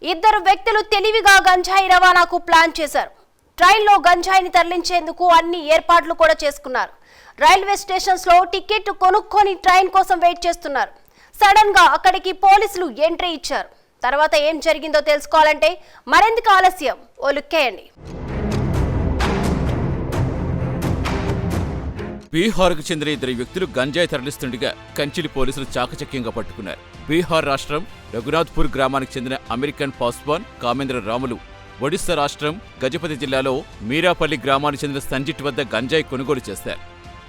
ఇద్దరు వ్యక్తులు తెలివిగా గంజాయి రవాణాకు ప్లాన్ చేశారు. ట్రైన్లో గంజాయిని తరలించేందుకు అన్ని ఏర్పాట్లు కూడా చేసుకున్నారు. రైల్వే స్టేషన్స్ లో టికెట్ కొనుక్కొని ట్రైన్ కోసం వెయిట్ చేస్తున్నారు. సడన్ గా అక్కడికి పోలీసులు ఎంట్రీ ఇచ్చారు. తర్వాత ఏం జరిగిందో తెలుసుకోవాలంటే మరెందుకు ఆలస్యం, ఓ లుక్కేయండి. బీహార్కు చెందిన ఇద్దరు వ్యక్తులు గంజాయి తరలిస్తుండగా కంచిలి పోలీసులు చాకచక్యంగా పట్టుకున్నారు. బీహార్ రాష్ట్రం రఘునాథ్పూర్ గ్రామానికి చెందిన అమెరికన్ పాస్వాన్ కామేంద్ర రాములు, ఒడిశా రాష్ట్రం గజపతి జిల్లాలో మీరాపల్లి గ్రామానికి చెందిన సంజిట్ వద్ద గంజాయి కొనుగోలు చేశారు.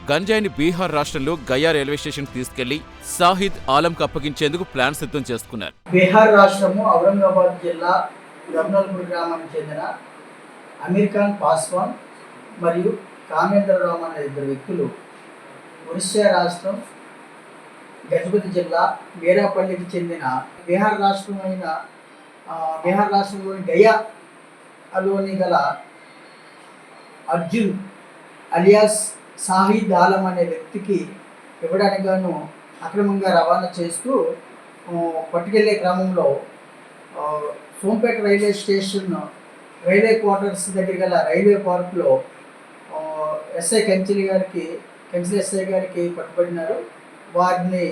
గంజాయిని బీహార్ రాష్ట్రంలో గయా రైల్వే స్టేషన్ తీసుకెళ్లి సాహిద్ ఆలంకు అప్పగించేందుకు ప్లాన్ సిద్ధం చేసుకున్నారు. బీహార్ రాష్ట్రము ఔరంగాబాద్ జిల్లా రఘునాథ్పూర్ గ్రామానికి చెందిన అమెరికన్ పాస్వాన్ మరియు కామేంద్ర రామ్ అనే ఇద్దరు వ్యక్తులు ఒడిశా రాష్ట్రం గజపతి జిల్లా మీరాపల్లికి చెందిన బీహార్ రాష్ట్రంలోని గయాలోని గల అర్జున్ అలియాస్ సాహిద్ ఆలం అనే వ్యక్తికి ఇవ్వడానికి గాను అక్రమంగా రవాణా చేస్తూ పట్టుకెళ్లే క్రమంలో Sompeta railway station railway quarters దగ్గర గల రైల్వే పార్క్లో కంచిలి ఎస్ఐ గారికి పట్టుబడినారు. వారిని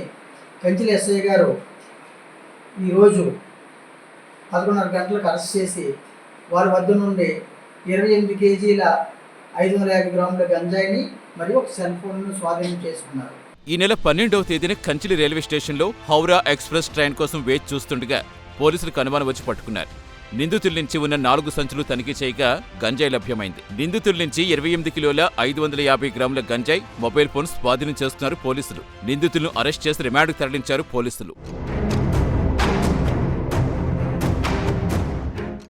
కంచిలి ఎస్ఐ గారు ఈరోజు 11:30 గంటలకు అరెస్ట్ చేసి వారి వద్ద నుండి 28 కేజీల 550 గ్రాముల గంజాయిని మరియు ఒక సెల్ ఫోన్ను స్వాధీనం చేసుకున్నారు. ఈ నెల 12వ తేదీన కంచిలి రైల్వే స్టేషన్లో హౌరా ఎక్స్ప్రెస్ ట్రైన్ కోసం వేచి చూస్తుండగా పోలీసులకు అనుమానం వచ్చి పట్టుకున్నారు. నిందితుల నుంచి ఉన్న 4 సంచులు తనిఖీ చేయగా గంజాయి లభ్యమైంది. నిందితుల నుంచి 28 కిలోల 550 గ్రాముల గంజాయి, మొబైల్ ఫోన్ స్వాధీనం చేస్తున్నారు పోలీసులు. నిందితులను అరెస్ట్ చేసి రిమాండ్కు తరలించారు పోలీసులు.